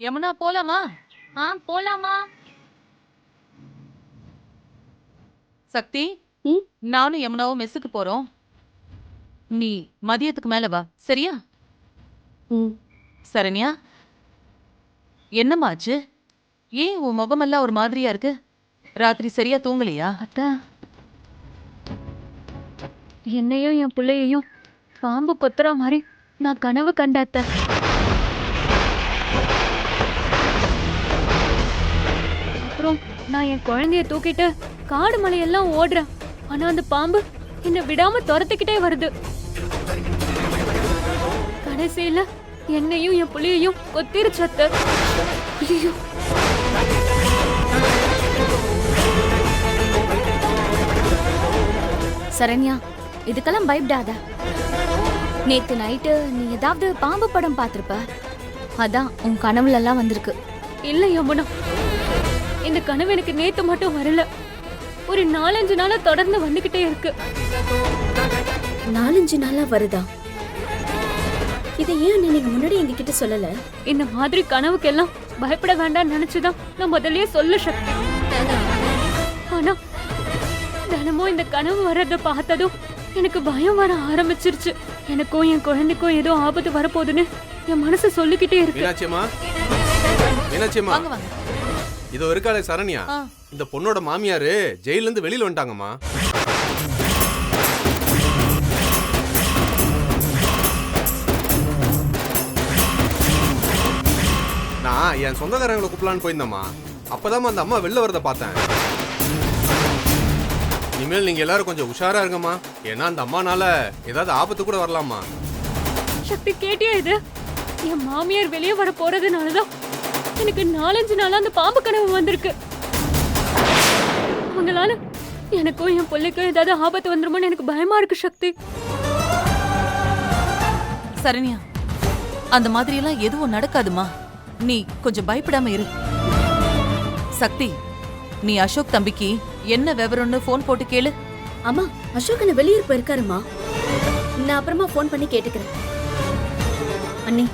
யமுனா போலாமா? போலாமா? சக்தி, நானும் யமுனாவும் மெஸ்ஸுக்கு போறோம். நீ மதியத்துக்கு மேல வா, சரியா? சரண்யா, என்னமாச்சு? ஏன் உன் முகமெல்லாம் ஒரு மாதிரியா இருக்கு? ராத்திரி சரியா தூங்கலையா? அத்தா, என்னையும் என் பிள்ளையையும் பாம்பு கொத்துற மாதிரி நான் கனவு கண்டாத்த. அப்புறம் நான் என் குழந்தைய தூக்கிட்டு காடு மலையெல்லாம் ஓடுறேன். ஆனா அந்த பாம்பு என்னை விடாம துரத்துக்கிட்டே வருது. கடைசியில என்னையும் என் புள்ளையையும் கொத்திருச்சத்த. ஐயோ, சரண்யா, இதுக்கெல்லாம் பயப்படாத. நேத்து நைட்டு நீ ஏதாவது பாம்பு படம் பார்த்திருப்ப, அதான் உன் கனவுல எல்லாம் வந்திருக்கு. இல்ல யமுனா, இந்த கனவு எனக்கு நேத்து மட்டும் வரல, ஒரு 4-5 நாளா தொடர்ந்து வந்துகிட்டே இருக்கு. 4-5 நாளா வருதா? இதை ஏன் நீங்க முன்னாடி எங்ககிட்ட சொல்லல? இந்த மாதிரி கனவுக்கெல்லாம் பயப்பட வேண்டாம்னு நினைச்சுதான் நான் முதல்லயே சொல்ல சக்தி. ஆனா தினமும் இந்த கனவு வர்றத பார்த்ததும் எனக்கு பயம் வர ஆரம்பிச்சிருச்சு. எனக்கும் என் குழந்தைக்கும் ஏதோ ஆபத்து வரப்போகுதுன்னு என் மனசு சொல்லிக்கிட்டே இருக்கு. மீனாட்சியம்மா, வாங்க வாங்க. இதோ இருக்காளே சரண்யா, இந்த பொண்ணோட மாமியாரு ஜெயில இருந்து வெளியில வந்துட்டாங்கம்மா. நான் என் சொந்தக்காரங்களை கூப்பிடலான்னு போயிருந்தேம்மா. அப்பதாம்மா அந்த அம்மா வெளில வரத பார்த்தேன். இனிமேல் நீங்க எல்லாரும் கொஞ்சம் உஷாரா இருங்கம்மா. ஏன்னா அந்த அம்மானால ஏதாவது ஆபத்து கூட வரலாமா. சக்தி, கேட்டியா இது? என் மாமியார் வெளியே வர போறதுனாலதான் எனக்கு 4-5 நாளா அந்த பாம்பு கனவு வந்திருக்கு. அவங்களால எனக்கும் என் பிள்ளைக்கும் ஏதாவது ஆபத்து வந்துருமோன்னு எனக்கு பயமா இருக்கு சக்தி. சரண்யா, அந்த மாதிரி எல்லாம் எதுவும் நடக்காதுமா. நீ கொஞ்சம் பயப்படாம இரு. சக்தி, நீ அசோக் தம்பிக்கு என்ன விவரம்னு போன் போட்டு கேளு. அம்மா, அசோக் என்ன வெளியூர் போயிருக்காருமா. நான் அப்புறமா போன் பண்ணி கேட்டுக்கிறேன். அண்ணி,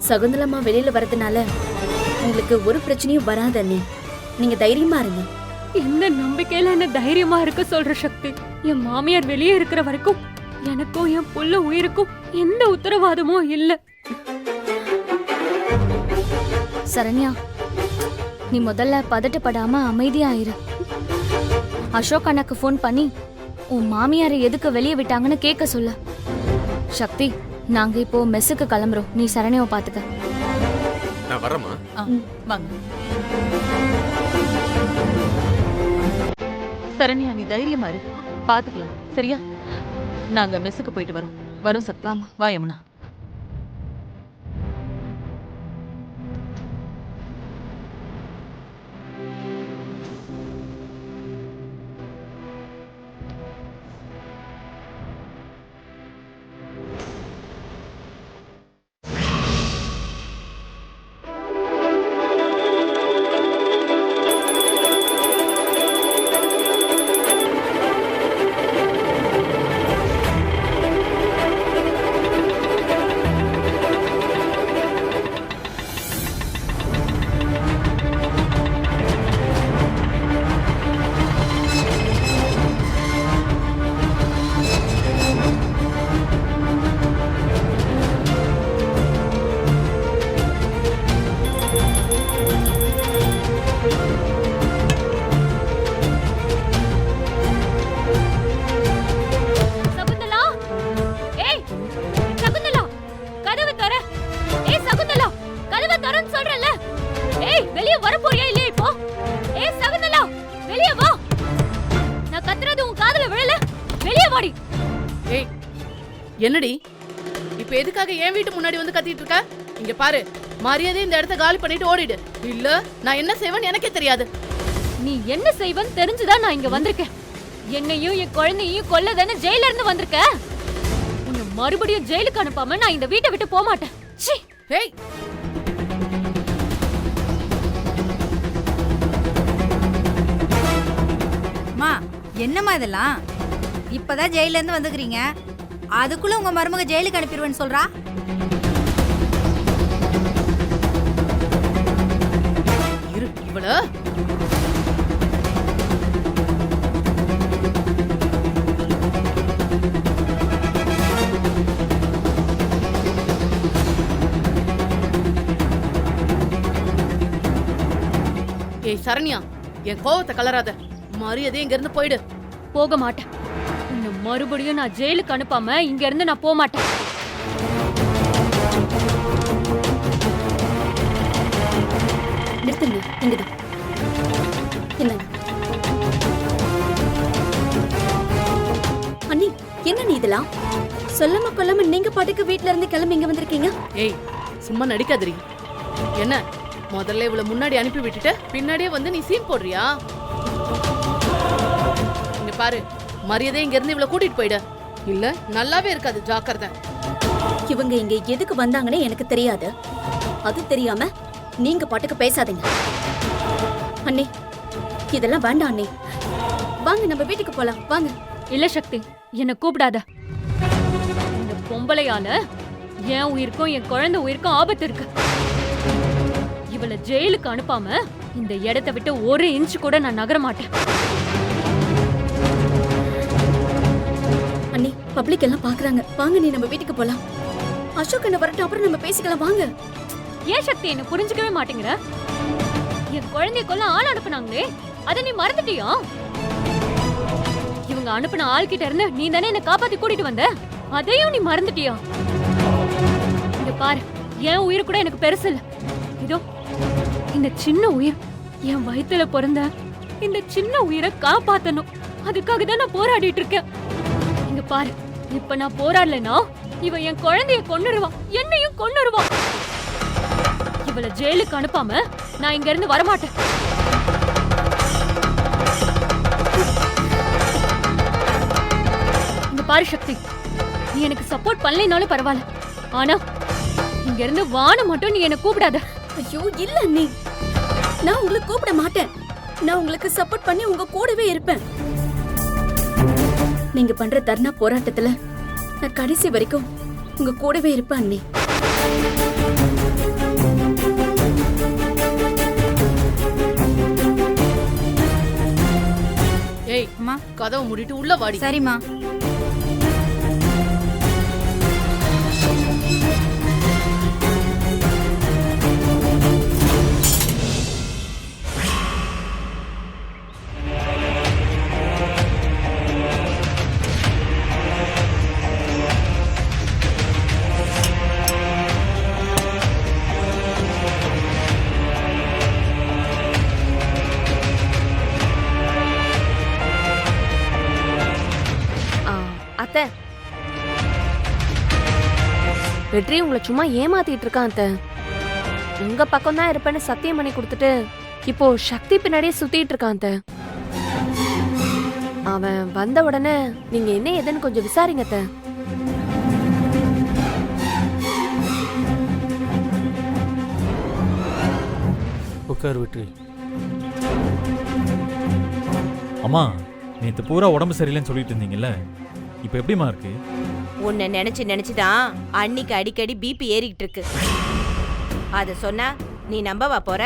சகுந்தலம்மா வெளியில வரதுனால உங்களுக்கு ஒரு பிரச்சனையும் வராது அண்ணி. நீங்க தைரியமா இருங்க. எந்த நம்பிக்கையில என்ன தைரியமா இருக்க சொல்ற சக்தி? என் மாமியார் வெளியே இருக்கிற வரைக்கும் எனக்கும் என் புள்ள உயிருக்கும் எந்த உத்தரவாதமும் இல்ல. சரண்யா, நீ முதல்ல பதட்டப்படாம அமைதியா இரு. அசோக் அண்ணாக்கு ஃபோன் பண்ணி உன் மாமியாரை எதுக்கு வெளியே விட்டாங்கன்னு கேட்க சொல்ல. சக்தி, நாங்க இப்போ மெஸ்ஸுக்கு கிளம்புறோம். நீ சரண்யாவை பாத்துக்க. நான் வரேம்மா. வாங்க. சரண்யா, நீ தைரியமா இரு, பாத்துக்கலாம், சரியா? நாங்க மெஸ்ஸுக்கு போயிட்டு வரோம் சக்தி. வா யமுனா. சகுந்தலா, ஏய் சகுந்தலா, கதவை தர. ஏய் சகுந்தலா, கதவை தரன்னு சொல்றல. ஏய், வெளிய வர போறியா இல்லையா இப்போ? ஏய் சகுந்தலா, வெளிய வா. நான் கத்துறது உன் காதுல விழல. வெளிய வாடி. ஏய், என்னடி இப்ப எதுக்காக என் வீட்டு முன்னாடி வந்து கத்திட்டு இருக்க? இங்க பாரு, மரியாதை இந்த இடத்த காலி பண்ணிட்டு ஓடிடு. இல்ல நான் என்ன செய்வேன்னு எனக்கே தெரியாது. நீ என்ன செய்வன்னு தெரிஞ்சுதான் நான் இங்க வந்திருக்கேன். என்னையும் என் குழந்தையும் கொல்லதானே ஜெயில இருந்து வந்திருக்க. உன்னை மறுபடியும் ஜெயிலுக்கு அனுப்பாம நான் இந்த வீட்டை விட்டு போக மாட்டேன். சீ. ஏய், மா, என்னம்மா இதெல்லாம்? இப்பதான் ஜெயில இருந்து வந்துக்கிறீங்க, அதுக்குள்ள உங்க மருமக ஜெயிலுக்கு அனுப்பிடுவேன்னு சொல்றா. ஏய் சரண்யா, என் கோவத்தை கலராத. மரியாதை இங்க இருந்து போயிடு. போக மாட்டேன். உன்னை மறுபடியும் நான் ஜெயிலுக்கு அனுப்பாம இங்க இருந்து நான் போக மாட்டேன். நிறுத்துங்க, இங்கதான். என்னங்க அண்ணி, என்ன நீ இதெல்லாம் சொல்லாம கொல்லாம நீங்க பாட்டுக்கு வீட்ல இருந்து கிளம்பி இங்க வந்திருக்கீங்க? ஏய் சும்மா நடிக்காதடி. என்ன முதல்ல இவள முன்னாடி அனுப்பி விட்டுட்டு பின்னாடியே வந்து நீ சீன் போடுறியா? இங்க பாரு, மரியாதை இங்க இருந்து இவள கூட்டிட்டு போயிடு. இல்ல நல்லாவே இருக்காது, ஜாக்கிரதை. இவங்க இங்க எதுக்கு வந்தாங்கன்னு எனக்கு தெரியாது. அது தெரியாம நீங்க பாட்டுக்கு பேசாதீங்க. அண்ணி, இதெல்லாம் வேண்டாம் அண்ணி. வாங்க நம்ம வீட்டுக்கு போலாம், வாங்க. இல்ல சக்தி, என்ன கூப்பிடாத. இந்த பொம்பளையால என் உயிருக்கும் என் குழந்தை உயிருக்கும் ஆபத்து இருக்கு. இவளை ஜெயிலுக்கு அனுப்பாம இந்த இடத்தை விட்டு ஒரு இன்ச் கூட நான் நகர மாட்டேன். அண்ணி, பப்ளிக் எல்லாம் பாக்குறாங்க. வாங்க நீ நம்ம வீட்டுக்கு போலாம். அசோக் என்ன வரட்டும், அப்புறம் நம்ம பேசிக்கலாம், வாங்க. ஏன் சக்தி என்ன புரிஞ்சுக்கவே மாட்டேங்கிற? என் குழந்தைய கொல்ல ஆள் அனுப்புனாங்களே, அதை நீ மறந்துட்டியா? இவங்க அனுப்புன ஆள் கிட்ட இருந்து நீ தானே என்ன காப்பாத்தி கூட்டிட்டு வந்த, அதையும் நீ மறந்துட்டியா? இங்க பாரு, என் உயிர் கூட எனக்கு பெருசு இல்ல. இதோ இந்த சின்ன உயிர், என் வயித்துல பிறந்த இந்த சின்ன உயிரை காப்பாத்தணும். அதுக்காக தான் நான் போராடிட்டு இருக்கேன். இங்க பாரு, இப்ப நான் போராடலனா இவ என் குழந்தைய கொன்னுருவா, என்னையும் கொன்னுருவா. இவளை ஜெயிலுக்கு அனுப்பாம நான் இங்க இருந்து வரமாட்டேன். இங்க பாரு சக்தி, நீ எனக்கு சப்போர்ட் பண்ணலைனாலும் பரவாயில்ல, ஆனா இங்க இருந்து வான மட்டும் நீ என்ன கூப்பிடாத. ஐயோ இல்ல அண்ணி, நான் உங்களை கூப்பிட மாட்டேன். நான் உங்களுக்கு சப்போர்ட் பண்ணி உங்க கூடவே இருப்பேன். நீங்க பண்ற தர்ணா போராட்டத்துல நான் கடைசி வரைக்கும் உங்க கூடவே இருப்பேன் அண்ணி. ஏய் அம்மா, கதவை மூடிட்டு உள்ள வாடி. சரிம்மா. அத்தை, வெற்றி உங்களை சும்மா ஏமாத்திட்டு இருக்கான் அத்தை. உங்க பக்கம் தான் இருப்பேன்னு சத்தியம் பண்ணி கொடுத்துட்டு இப்போ சக்தி பின்னாடியே சுத்திட்டு இருக்கான் அத்தை. அவன் வந்த உடனே நீங்க என்ன ஏதுன்னு கொஞ்சம் விசாரிங்க அத்தை. உட்கார் வெற்றி. அம்மா, நேற்று பூரா உடம்பு சரியில்லைன்னு சொல்லிட்டு இருந்தீங்கல்ல, இப்போ எப்படிமா இருக்கு? உன்னை நினைச்சுதான் அன்னிக்கு அடிக்கடி பிபி ஏறிக்கிட்டு இருக்கு. அத சொன்னா நீ நம்பவா போற?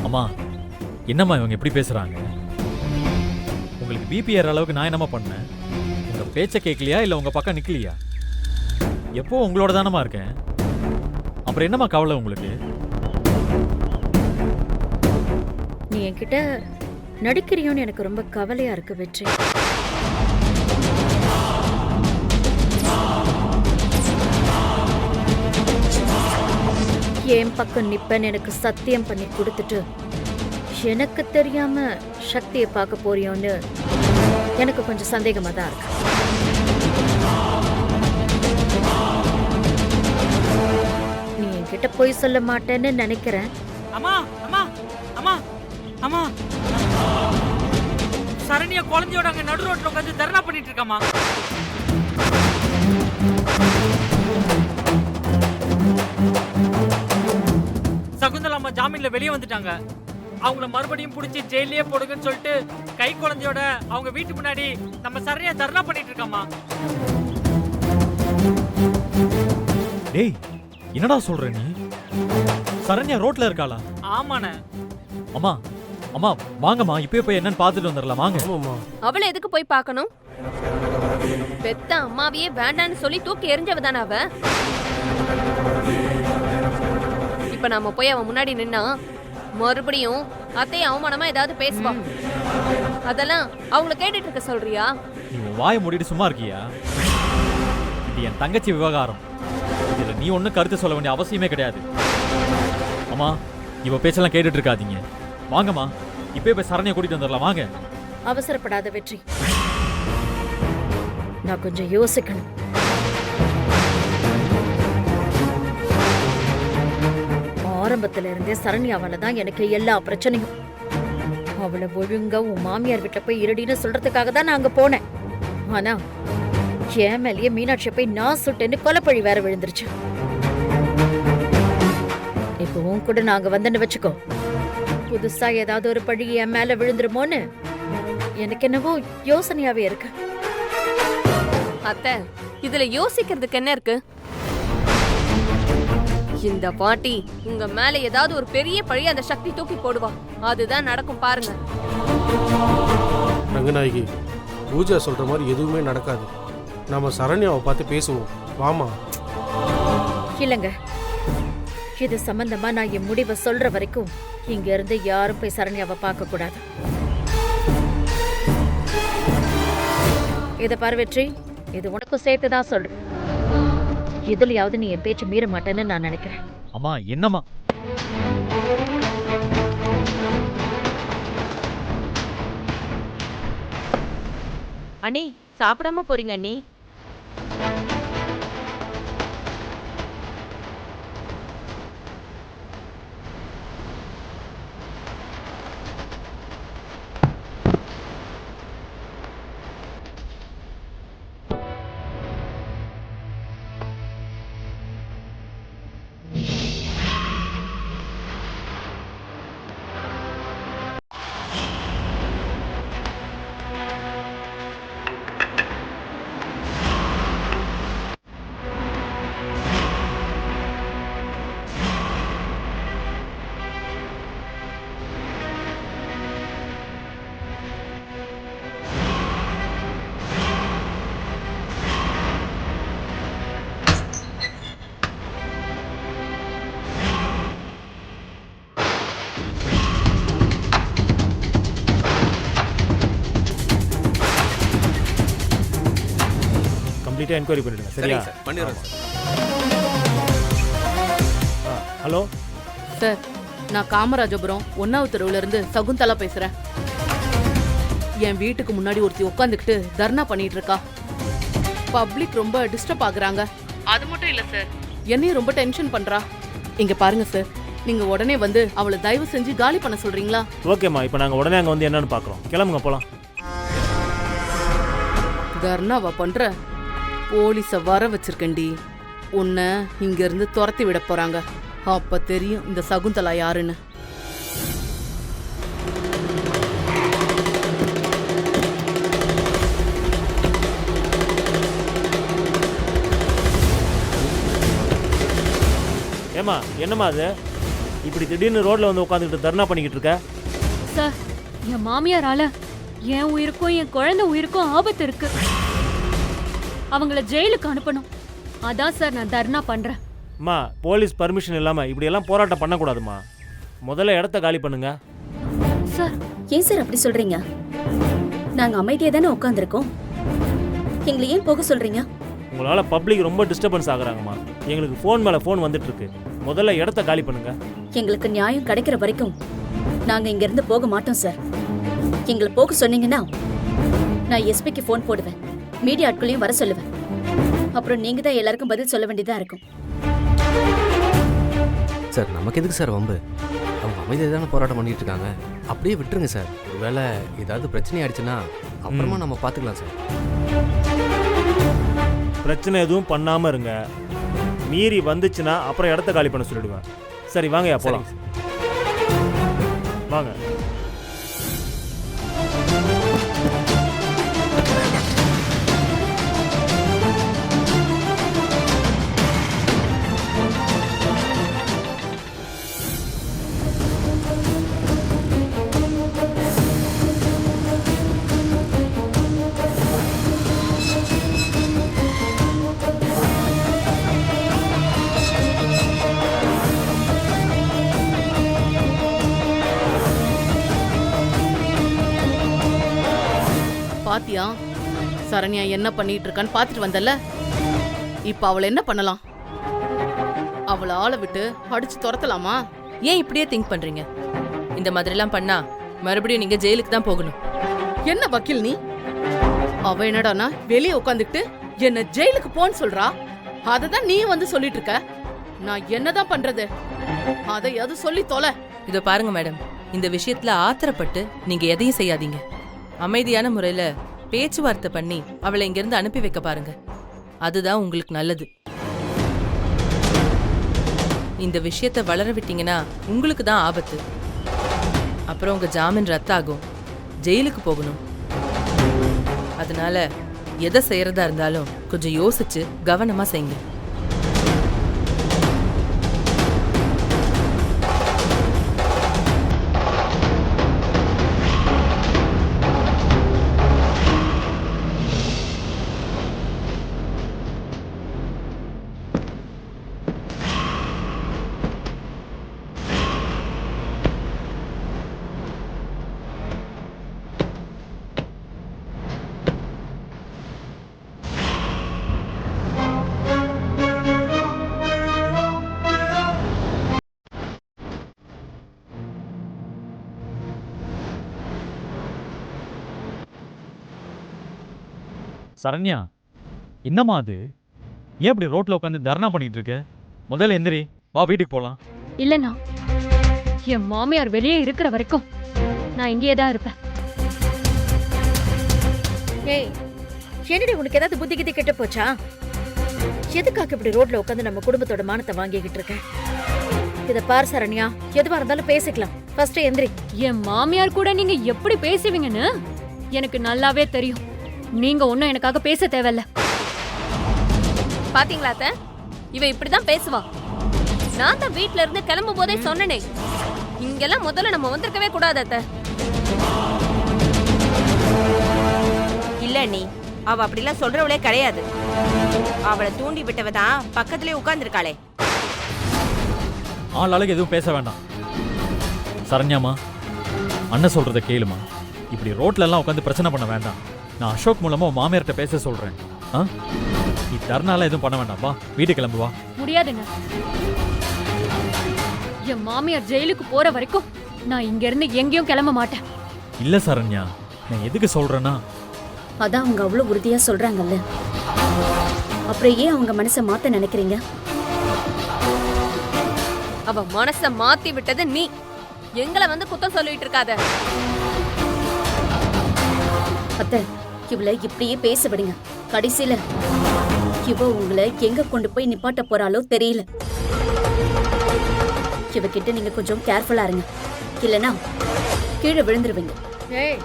அம்மா, என்னம்மா இவங்க எப்படி பேசுறாங்க? உங்களுக்கு பிபி ஏற அளவுக்கு நான் என்னம்மா பண்ணேன்? உங்க பேச்சை கேட்கலையா இல்ல உங்க பக்கம் நிக்கலையா? எப்போ உங்களோட தானம்மா இருக்கேன். அப்புறம் என்னம்மா கவலை உங்களுக்கு? நீ என்கிட்ட நடிக்கிறியோன்னு எனக்கு ரொம்ப கவலையா இருக்கு வெற்றி. என் பக்கம் நிப்பன்னு எனக்கு சத்தியம் பண்ணி கொடுத்துட்டு எனக்கு தெரியாம சக்தியை பார்க்க போறியோன்னு எனக்கு கொஞ்சம் சந்தேகமா தான் இருக்கு. நீ என்கிட்ட போய் சொல்ல மாட்டேன்னு நினைக்கிறேன். அம்மா அம்மா அம்மா அம்மா, சரண்யா குழந்தையோட அங்க நடு ரோட்ல உட்காந்து தர்ணா பண்ணிட்டு இருக்காமா. சகுந்தலா அம்மா ஜாமீன்ல வெளியே வந்துட்டாங்க. அவங்கள மறுபடியும் புடிச்சு ஜெயிலே போடுங்கன்னு சொல்லிட்டு கை குழந்தையோட அவங்க வீட்டு முன்னாடி நம்ம சரண்யா தர்ணா பண்ணிட்டு இருக்காமா. டேய், என்னடா சொல்ற நீ? சரண்யா ரோட்ல இருக்காளா? ஆமாண்ணே. அம்மா அம்மா வாங்கம்மா, இப்பயே போய் என்னன்னு பார்த்துட்டு வந்துடலாம் வாங்க. அவளை எதுக்கு போய் பார்க்கணும்? பெத்த அம்மாவையே வேண்டான்னு சொல்லி தூக்கி எறிஞ்சவ தானே அவ. இப்ப நாம போய் அவன் முன்னாடி நின்னா மறுபடியும் அத்தையை அவமானமா ஏதாவது பேசுவா. அதெல்லாம் அவங்கள கேட்டுட்டு இருக்க சொல்றியா? நீ உன் வாயை மூடிட்டு சும்மா இருக்கியா? இது என் தங்கச்சி விவகாரம். இதுல நீ ஒன்னும் கருத்து சொல்ல வேண்டிய அவசியமே கிடையாது. அம்மா இவ பேச்செல்லாம் கேட்டுட்டு இருக்காதீங்க. வாங்கம்மா, இப்பயே போய் சரண்யா கூட்டிட்டு வந்துடலாம் வாங்க. அவசரப்படாத வெற்றி, நான் கொஞ்சம் யோசிக்கணும். ஆரம்பத்துல இருந்தே சரண்யாவால தான் எனக்கு எல்லா பிரச்சனையும். அவளை ஒழுங்கா உன் மாமியார் வீட்டுல போய் இருடின்னு சொல்றதுக்காக தான் நான் அங்க போனேன். ஆனா என் மேலேயே மீனாட்சியை போய் நான் சுட்டேன்னு கொலைப்பழி வேற விழுந்துருச்சு. இப்போ உன் கூட நாங்க வந்தேன்னு வச்சுக்கோ, புதுசா ஏதாவது ஒரு பழி என் மேல விழுந்துருமோன்னு எனக்கு என்னவோ யோசனையாவே இருக்கு. அத்தை, இதுல யோசிக்கிறதுக்கு என்ன இருக்கு? இந்த பாட்டி உங்க மேல ஏதாவது ஒரு பெரிய பழி அந்த சக்தி தூக்கி போடுவா. அதுதான் நடக்கும் பாருங்க. ரங்கநாயகி, பூஜா சொல்ற மாதிரி எதுவுமே நடக்காது. நாம சரண்யாவை பார்த்து பேசுவோம் வாமா. இல்லங்க, இது சம்பந்தமா நான் என் முடிவை சொல்ற வரைக்கும் இங்க இருந்து யாரும் போய் சரண்யாவை பார்க்க கூடாது. இத பாரு வெற்றி, இது உனக்கும் சேர்த்துதான் சொல்றேன். இதுலயாவது நீ என் பேச்சு மீற மாட்டேன்னு நான் நினைக்கிறேன். அம்மா என்னம்மா? அண்ணி சாப்பிடாம போறீங்க அண்ணி? என்கொயரி பண்ணிடுங்க. சரியா? பண்ணிடுறேன். ஹலோ சார், நான் காமராஜபுரம் 1வது தெருவுல இருந்து சகுந்தலா பேசுறேன். என் வீட்டுக்கு முன்னாடி ஒருத்தி உட்காந்துக்கிட்டு தர்ணா பண்ணிட்டு இருக்கா. பப்ளிக் ரொம்ப டிஸ்டர்ப் ஆகுறாங்க. அது மட்டும் இல்ல சார், என்னையும் ரொம்ப டென்ஷன் பண்றா. இங்க பாருங்க சார், நீங்க உடனே வந்து அவளை தயவு செஞ்சு காலி பண்ண சொல்றீங்களா? ஓகேம்மா, இப்போ நாங்கள் உடனே அங்கே வந்து என்னன்னு பார்க்குறோம். கிளம்புங்க போகலாம். தர்ணாவா பண்ற? போலீஸ வர வச்சிருக்கண்டி. உன்னை இங்க இருந்து துரத்தி விட போறாங்க. அப்ப தெரியும் இந்த சகுந்தலா யாருன்னு. ஏமா என்னம்மா அது இப்படி திடீர்னு ரோட்ல வந்து உட்காந்துக்கிட்டு தர்ணா பண்ணிக்கிட்டு இருக்க? சார், என் மாமியாரால என் உயிருக்கும் என் குழந்தை உயிருக்கும் ஆபத்து இருக்கு. அவங்கள ஜெயிலுக்கு அனுப்பணும். அதான் சார் நான் தர்ணா பண்றேன். அம்மா, போலீஸ் பர்மிஷன் இல்லாம இப்படி எல்லாம் போராட்டம் பண்ணக்கூடாதுமா. முதல்ல இடத்த காலி பண்ணுங்க. சார், ஏன் சார் அப்படி சொல்றீங்க? நாங்க அமைதியா தானே உட்காந்துருக்கோம். எங்களை ஏன் போக சொல்றீங்க? உங்களால பப்ளிக் ரொம்ப டிஸ்டர்பன்ஸ் ஆகுறாங்கம்மா. எங்களுக்கு ஃபோன் மேல ஃபோன் வந்துட்டு இருக்கு. முதல்ல இடத்த காலி பண்ணுங்க. எங்களுக்கு நியாயம் கிடைக்கிற வரைக்கும் நாங்க இங்க இருந்து போக மாட்டோம் சார். எங்களை போக சொன்னீங்கன்னா நான் எஸ்பிக்கு ஃபோன் போடுவேன், மீடியா ஆட்களையும் வர சொல்லுவேன். அப்புறம் நீங்க தான் எல்லாருக்கும் பதில் சொல்ல வேண்டியதா இருக்கும். சார், நமக்கு எதுக்கு சார் வம்பு? அவங்க அமைதியாக தானே போராட்டம் பண்ணிட்டு இருக்காங்க. அப்படியே விட்டுருங்க சார். ஒருவேளை ஏதாவது பிரச்சனை ஆயிடுச்சுன்னா அப்புறமா நம்ம பார்த்துக்கலாம் சார். பிரச்சனை எதுவும் பண்ணாம இருங்க. மீறி வந்துச்சுன்னா அப்புறம் இடத்த காலி பண்ண சொல்லிடுவேன். சரி வாங்கயா போலாம். வாங்க. பாத்தியா சரண்யா என்ன பண்ணிட்டு இருக்கான்னு பாத்துட்டு வந்தல. இப்ப அவளை என்ன பண்ணலாம்? அவளை ஆளை விட்டு அடிச்சு துரத்தலாமா? ஏன் இப்படியே திங்க் பண்றீங்க? இந்த மாதிரிலாம் பண்ணா மறுபடியும் நீங்க ஜெயிலுக்கு தான் போகணும். என்ன வக்கீல் நீ? அவ என்னடானா வெளியே உட்காந்துக்கிட்டு என்ன ஜெயிலுக்கு போன்னு சொல்றா. அததான் நீ வந்து சொல்லிட்டு இருக்க. நான் என்னதான் பண்றது? அதையாவது சொல்லி தொலை. இதோ பாருங்க மேடம், இந்த விஷயத்துல ஆத்திரப்பட்டு நீங்க எதையும் செய்யாதீங்க. அமைதியான முறையில பேச்சுவார்த்தை பண்ணி அவளை இங்கிருந்து அனுப்பி வைக்க பாருங்க. அதுதான் உங்களுக்கு நல்லது. இந்த விஷயத்தை வளர விட்டீங்கன்னா உங்களுக்கு தான் ஆபத்து. அப்புறம் உங்க ஜாமீன் ரத்தாகும், ஜெயிலுக்கு போகணும். அதனால எதை செய்யறதா இருந்தாலும் கொஞ்சம் யோசிச்சு கவனமா செய்யுங்க. சரண்யா, என்னம்மா அது? ஏன் இப்படி ரோட்ல உட்காந்து தர்ணா பண்ணிட்டு இருக்க? முதல்ல எந்திரி, வா வீட்டுக்கு போலாம். இல்லண்ணா, என் மாமியார் வெளியே இருக்கிற வரைக்கும் நான் இங்கேயே தான் இருப்பேன். ஏய், என்னடி உனக்கு ஏதாவது புத்தி கித்தி கெட்டு போச்சா? எதுக்காக இப்படி ரோட்ல உட்காந்து நம்ம குடும்பத்தோட மானத்தை வாங்கிக்கிட்டு இருக்க? இத பார் சரண்யா, எதுவா இருந்தாலும் பேசிக்கலாம். ஃபர்ஸ்ட் எந்திரி. என் மாமியார் கூட நீங்க எப்படி பேசுவீங்கன்னு எனக்கு நல்லாவே தெரியும். நீங்க ஒன்னும் எனக்காக பேச தேவையில்ல. பாத்தீங்களா அத்தை? இவ இப்படிதான் பேசுவா. நான் தான் வீட்ல இருந்து கிளம்பும் போதே சொன்னனே, இங்கெல்லாம் முதல்ல நம்ம வந்திருக்கவே கூடாது அத்தை. இல்ல நீ அவ அப்படிலாம் சொல்றவளே கிடையாது. அவளை தூண்டி விட்டவ தான் பக்கத்திலே உட்கார்ந்துருக்காளே. ஆள் ஆளுக்கு எதுவும் பேச வேண்டாம். சரண்யாமா, அண்ணன் சொல்றத கேளுமா. இப்படி ரோட்ல எல்லாம் உட்காந்து பிரச்சனை பண்ண வேண்டாம். நான் அசோக் மூலமா மாமியார்ட்ட பேச சொல்றேன். நீ தர்ணால எதுவும் பண்ண வேண்டாம். வா வீட்டுக்கு கிளம்பு. வா. முடியாதுங்க. என் மாமியார் ஜெயிலுக்கு போற வரைக்கும் நான் இங்க இருந்து எங்கேயும் கிளம்ப மாட்டேன். இல்ல சரண்யா, நான் எதுக்கு சொல்றேன்னா, அதான் அவங்க அவ்வளவு உறுதியா சொல்றாங்கல்ல, அப்புறம் ஏன் அவங்க மனசை மாத்த நினைக்கிறீங்க? அவ மனச மாத்தி விட்டது நீ. எங்களை வந்து குத்தம் சொல்லிட்டு இருக்காத. அத்தை, இவளை இப்படியே பேச விடுங்க. கடைசியில இவ உங்களை எங்க கொண்டு போய் நிப்பாட்ட போறாளோ தெரியல. இவகிட்ட நீங்க கொஞ்சம் கேர்ஃபுல்லா இருங்க, இல்லனா கீழே விழுந்துருவீங்க. ஏய்,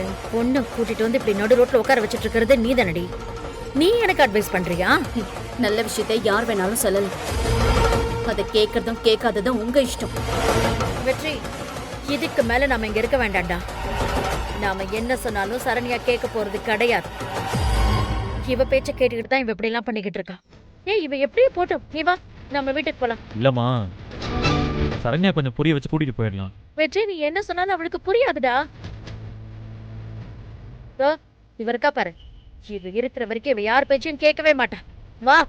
என் பொண்ணை கூட்டிட்டு வந்து இப்படி நடு ரோட்ல உட்கார வச்சிட்டு இருக்கிறது நீ தானடி? நீ எனக்கு அட்வைஸ் பண்றியா? நல்ல விஷயத்தை யார் வேணாலும் சொல்லலாம். அதை கேட்கறதும் கேட்காததும் உங்க இஷ்டம். வெற்றி, இதுக்கு மேல நாம இங்க இருக்க வேண்டாம்டா. நாம என்ன சொன்னாலும் சரண்யா கேட்க போறது கிடையாது. இவ பேச்ச கேட்டுக்கிட்டு தான் இவ இப்படி எல்லாம் பண்ணிக்கிட்டு இருக்கா. ஏய், இவ எப்படியே போட்டோம், நீ வா நம்ம வீட்டுக்கு போலாம். இல்லம்மா, சரண்யா கொஞ்சம் புரிய வச்சு கூட்டிட்டு போயிடலாம். வெற்றி, நீ என்ன சொன்னாலும் அவளுக்கு புரியாதுடா. இவ இருக்கா பாரு, இது இருக்கிற வரைக்கும் இவ யார் பேச்சையும் கேட்கவே மாட்டா. வா.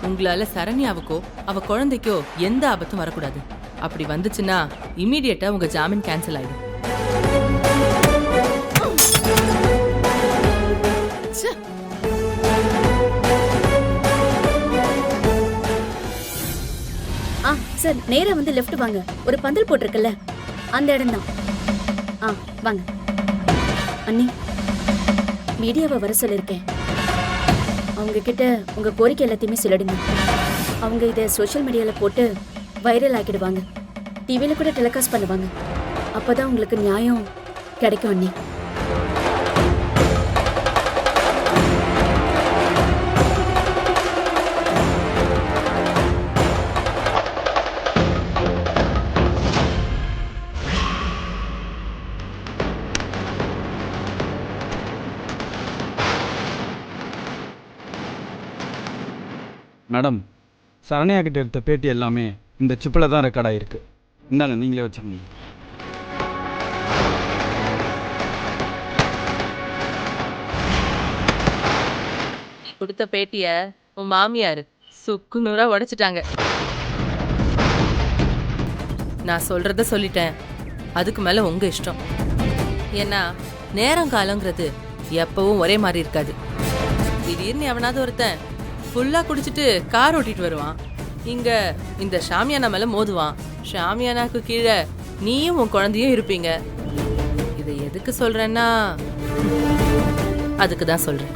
உங்களால சரண்யாவுக்கோ அவ குழந்தைக்கோ எந்த ஆபத்தும் வரக்கூடாது. அப்படி வந்துச்சுன்னா இமீடியட்டா உங்க ஜாமீன் கேன்சல் ஆயிடும். சார், நேரா வந்து லெஃப்ட் வாங்க. ஒரு பந்தல் போட்டிருக்குல்ல, அந்த இடம் தான். வாங்க. அண்ணி, மீடியாவை வர சொல்லிருக்கேன். அவங்க கிட்ட உங்க கோரிக்கை எல்லாத்தையுமே சொல்லிடுங்க. அவங்க இதை சோஷியல் மீடியால போட்டு வைரல் ஆக்கிடுவாங்க. டிவியில கூட டெலிகாஸ்ட் பண்ணுவாங்க. அப்பதான் உங்களுக்கு நியாயம் கிடைக்கும் அண்ணி. மேடம், சரண்யா கிட்ட எடுத்த பேட்டி எல்லாமே இந்த சிப்பில் தான் ரெக்கார்ட் ஆகிருக்கு. இந்தாங்க, நீங்களே வச்சுருங்க. கொடுத்த பேட்டிய உன் மாமியார் சுக்கு நூறா உடைச்சிட்டாங்க. நான் சொல்றத சொல்லிட்டேன், அதுக்கு மேல உங்க இஷ்டம். ஏன்னா நேரம் காலங்கிறது எப்பவும் ஒரே மாதிரி இருக்காது. திடீர்னு எவனாவது ஒருத்தன் ஃபுல்லா குடிச்சிட்டு கார் ஓட்டிட்டு வருவான், இங்க இந்த ஷாமியானா மேல மோதுவான். ஷாமியானாக்கு கீழே நீயும் உன் குழந்தையும் இருப்பீங்க. இதை எதுக்கு சொல்றேன்னா அதுக்கு தான் சொல்றேன்.